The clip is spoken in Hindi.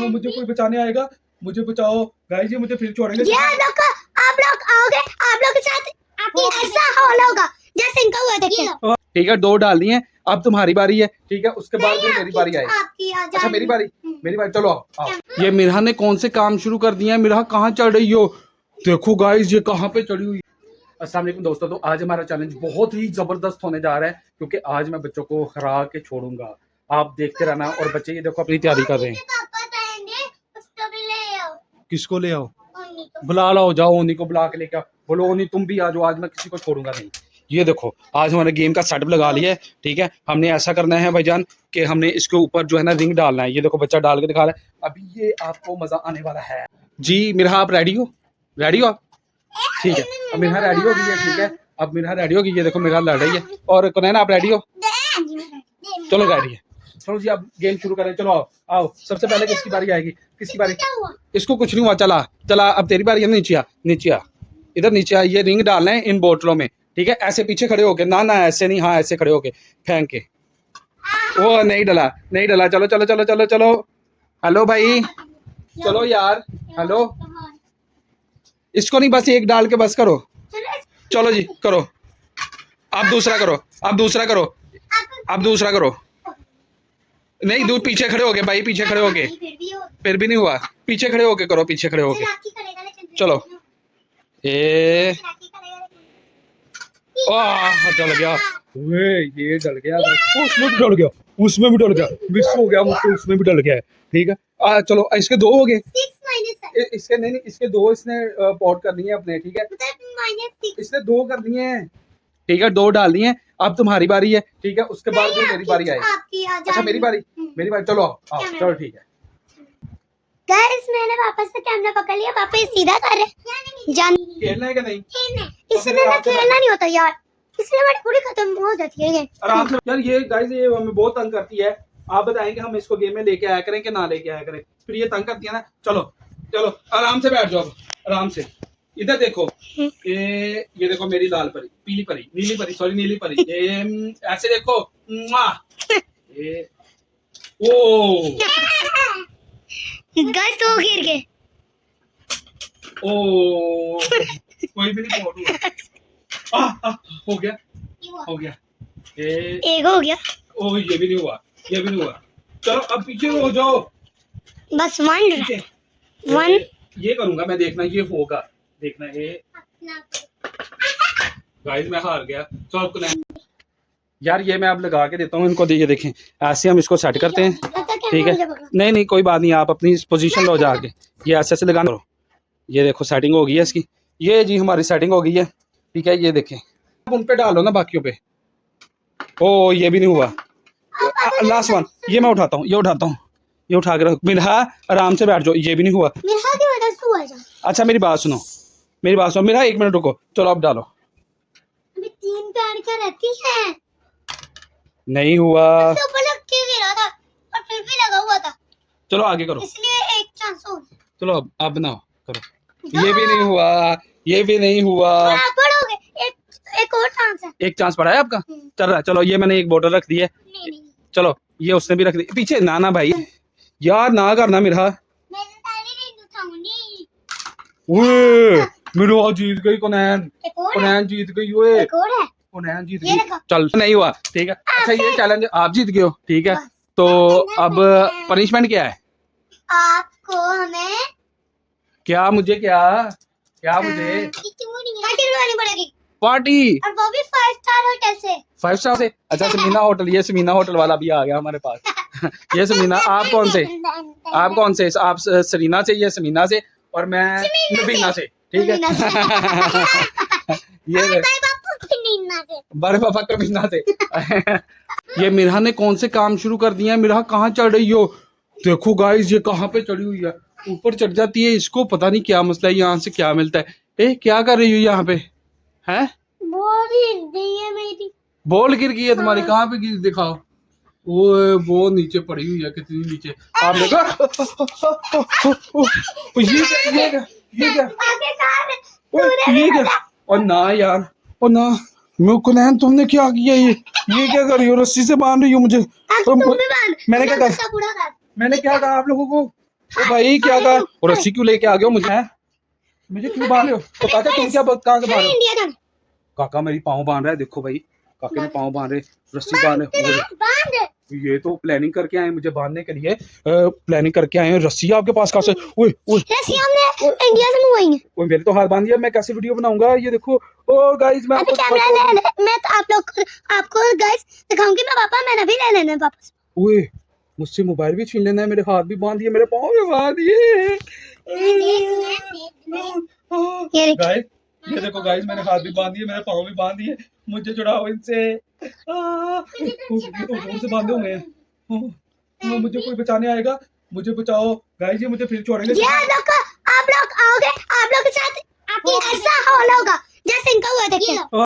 मुझे कोई बचाने आएगा, मुझे बचाओ गाइस, ये मुझे फिर छोड़ेंगे। ये आप लोग आओगे, आप लोग के साथ आपकी ऐसा हाल होगा जैसे इनका हुआ। देखिए ठीक है, 2 डाल दी है, अब तुम्हारी बारी है। ठीक है, उसके बाद फिर मेरी बारी आएगी। अच्छा मेरी बारी, मेरी बारी, चलो आओ। ये मिरहा ने कौन से काम शुरू कर दिए हैं? मिरहा कहाँ चढ़ रही हो? देखो गाइस ये कहाँ पे चढ़ी हुई। अस्सलाम वालेकुम दोस्तों, तो आज हमारा चैलेंज बहुत ही जबरदस्त होने जा रहा है, क्योंकि आज मैं बच्चों को हरा के छोड़ूंगा। आप देखते रहना। और बच्चे ये देखो अपनी तैयारी कर रहे हैं। किसको ले आओ? बुला लाओ, जाओ उन्हीं को बुला के लेकर बोलो, उन्हीं तुम भी आ जाओ, आज मैं किसी को छोड़ूंगा नहीं। ये देखो आज हमारे गेम का सेटअप लगा लिया है। ठीक है, हमने ऐसा करना है भाईजान कि हमने इसके ऊपर जो है ना रिंग डालना है। ये देखो बच्चा डाल के दिखा रहा है। अभी ये आपको मजा आने वाला है जी। मिरहा आप रेडी हो? रेडी हो आप? ठीक है, अब मिरहा रेडी हो गई है। ठीक है, अब मिरहा रेडी होगी। ये देखो मिरहा लड़ रही है। और कौन आप रेडी हो? चलो रेडी है, चलो जी अब गेम शुरू करें। चलो आओ आओ, सबसे पहले किसकी बारी आएगी? किसकी बारी? इसको कुछ नहीं हुआ, चला चला, अब तेरी बारी है। नीचे आ, नीचे आ, इधर नीचे आ। ये रिंग डालना है इन बोतलों में। ठीक है, ऐसे पीछे खड़े होके, ना ना ऐसे नहीं, हाँ ऐसे खड़े होके फेंक के। वो नहीं डला, नहीं डला। चलो चलो चलो चलो चलो, हेलो भाई, चलो यार, हेलो। इसको नहीं, बस एक डाल के बस करो। चलो जी करो, आप दूसरा करो, आप दूसरा करो, आप दूसरा करो। नहीं दूर, पीछे खड़े हो गए भाई, पीछे खड़े हो गए, फिर भी नहीं हुआ। पीछे खड़े होके करो, पीछे खड़े होके। चलो ए डल गया, वे ये डल गया, उसमें भी डल गया, उसमें भी डल गया, मिस हो गया मुझसे, उसमें भी डल गया है। ठीक है, चलो इसके 2 हो गए। इसके नहीं, इसके 2 इसने पॉट कर दिए अपने। ठीक है, इसने 2 कर दिए हैं। ठीक है, 2 डाल दिए हैं। अब तुम्हारी बारी है। ठीक है, उसके बाद फिर मेरी बारी आएगी। अच्छा मेरी बारी, मेरी बारी, चलो आओ, चलो ठीक है। गाइस मैंने वापस से कैमरा पकड़ लिया, पापा ये सीधा कर रहे जान। खेलना है कि नहीं? इसमें ना खेलना नहीं होता यार, इसलिए हमारी पूरी खत्म हो जाती है ये। आराम से यार, ये गाइस ये हमें बहुत तंग करती है। आप बताएंगे हम इसको गेम में लेके आया करें कि ना लेके आया करें, फिर ये तंग करती है ना। चलो चलो आराम से बैठ जाओ, आराम से। इधर देखो, ये देखो मेरी लाल परी, पीली परी, नीली परी, सॉरी नीली परी। ये ऐसे देखो, ये ओ गाइस तो गिर गए। ओ कोई भी नहीं पहुंच हुआ। हो गया, हो गया। एक हो गया। ओ ये भी नहीं हुआ, ये भी नहीं हुआ। चलो अब पीछे हो जाओ, बस 1 ये करूंगा मैं, देखना ये होगा, देखना ये। गाइस मैं हार गया। चलो यार ये मैं अब लगा के देता हूँ इनको। ये देखें, ऐसे हम इसको सेट करते हैं। ठीक है, नहीं नहीं कोई बात नहीं, आप अपनी पोजीशन लो जाके। ये ऐसे ऐसे लगाना। ये देखो सेटिंग हो गई है इसकी। ये जी हमारी सेटिंग हो गई है। ठीक है, ये देखें, उन पे डालो ना बाकियों पे। ओ ये भी नहीं हुआ। लास्ट वन, ये मैं उठाता हूँ, ये उठाता हूँ, ये उठा के रख। मिरहा आराम से बैठ जाओ, ये भी नहीं हुआ। अच्छा मेरी बात सुनो, मेरी बात सुनो। मिरहा 1 मिनट रुको, चलो अब डालो। अभी 3 पैर क्या रहती है, नहीं हुआ, गिरा था और फिर भी लगा हुआ था। चलो आगे करो, इसलिए एक चांस हो। चलो अब बनाओ, करो। ये भी नहीं हुआ, ये भी नहीं हुआ। एक और चांस है। एक चांस पड़ा है आपका, चल रहा है। चलो ये मैंने एक बोतल रख दी है। नहीं। चलो ये उसने भी रख दी पीछे। ना ना भाई यार, ना करना मिरहा। मिरहा जीत गई, कौन जीत गई? कौन जीत गई? चल नहीं हुआ। ठीक है, अच्छा ये चैलेंज आप जीत गए हो। ठीक है, तो अब पनिशमेंट क्या है आपको? हमें क्या, मुझे क्या, क्या मुझे पड़ेगी पार्टी, और वो भी 5 स्टार होटल से। 5 स्टार से? अच्छा समीना होटल, ये समीना होटल वाला भी आ गया हमारे पास। ये समीना, आप कौन से? आप कौन से? आप सरीना से, ये समीना से, और मैं नबीना से। ठीक है। ये बड़े पापा कमीना से। ये मिरहा ने कौन से काम शुरू कर दिए हैं? मिरहा कहाँ चढ़ रही हो? देखो गाइस ये कहाँ पे चढ़ी हुई है, ऊपर चढ़ जाती है। इसको पता नहीं क्या मसला है, यहाँ से क्या मिलता है। क्या कर रही हो यहाँ पे? हैं? बॉल गिर गई है मेरी। बॉल गिर गई है तुम्हारी? कहाँ पे गिरी दिखाओ। वो नीचे पड़ी हुई है, कितनी नीचे। आप देखो, ये क्या? और ना यार, और ना मुकुनैन, तुमने क्या किया? ये क्या कर रही हो? रस्सी से बांध रही हो मुझे। मैंने क्या कहा? मैंने क्या कहा आप लोगों को? ओ भाई क्या कहा, और रस्सी क्यों लेके आ गए हो मुझे, हैं? मुझे क्यों बांध रहे हो? तो काका तुम क्या कहाँ से बांध रहे हो? इंडिया जाना काका मेरी पाँव बांध रहा है, देखो भाई काके ने पाँव बांध रहे, रस्सी बांध रहे। बांध ये तो प्लानिंग करके आए हैं मुझे बांधने के लिए, प्लानिंग करके आए हैं। रस्सी आपके पास कहाँ से? ओए ओए रस्सी हमने इंडिया से मंगवाई है। ओए, मेरे तो हाथ बांध दिया, मैं कैसे वीडियो बनाऊंगा? ये देखो ओ गाइस, मैं अभी आपको कैमरा ले ले, मैं तो आप लोग आपको गाइस दिखाऊंगी मैं पापा, मैंने भी ले लेना है वापस। ओए मुझसे मोबाइल भी छीन लेना है, मेरे हाथ भी बांध दिए, मेरे पाँव भी बांध दिए। ये देख गाइस ये देखो गाइस, मैंने हाथ भी बांध दिए, मेरे पाँव भी बांध दिए, मुझे छुड़ाओ इनसे। ये तो जोर से बांधे हुए हैं। मुझे कोई बचाने आएगा, मुझे बचाओ गाइस, ये मुझे फिर छोड़ेंगे। ये आप लोग आओगे, आप लोग के साथ आपकी ऐसा हाल होगा जैसे इनका हुआ देखिए।